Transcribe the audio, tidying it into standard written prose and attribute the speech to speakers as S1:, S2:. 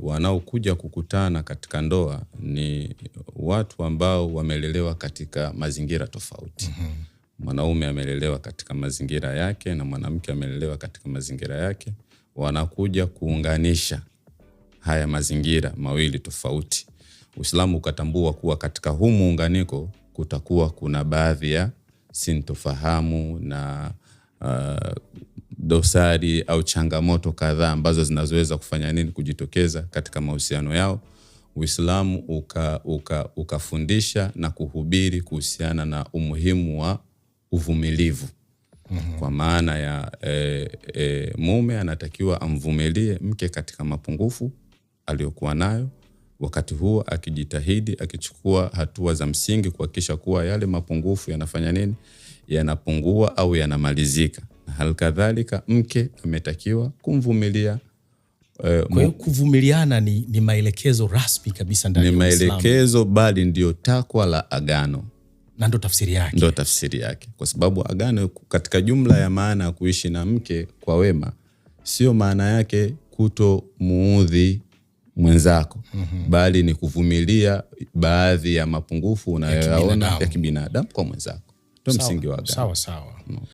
S1: wanaokuja kukutana katika ndoa ni watu ambao wamelelewa katika mazingira tofauti. Mwanaume amelelewa katika mazingira yake na mwanamke amelelewa katika mazingira yake. Wanakuja kuunganisha haya mazingira mawili tofauti. Uislamu ukatambua kuwa katika huu muunganiko kutakuwa kuna baadhi ya sintofahamu na dosari au changamoto kadhaa ambazo zinazoweza kufanya nini kujitokeza katika mahusiano yao. Uislamu ukafundisha na kuhubiri kuhusiana na umuhimu wa uvumilivu. Kwa maana ya mume anatakiwa amvumilie mke katika mapungufu aliyokuwa nayo, wakati huo akijitahidi akichukua hatua za msingi kuhakikisha kuwa yale mapungufu yanafanya nini, yanapungua au yanamalizika. Halikadhalika mke ametakiwa kumvumilia.
S2: Kwa hiyo kuvumiliana ni maelekezo rasmi kabisa ndani ya Uislamu. Ni
S1: maelekezo, bali ndio takwa la agano.
S2: Na ndo tafsiri yake.
S1: Ndo tafsiri yake. Kwa sababu agano katika jumla ya maana ya kuishi na mke kwa wema, sio maana yake kutomuudhi mwenzako, bali ni kuvumilia baadhi ya mapungufu unayoyaona ya kibinadamu kwa mwenzako. Ndio msingi wa agano.
S2: Sawa.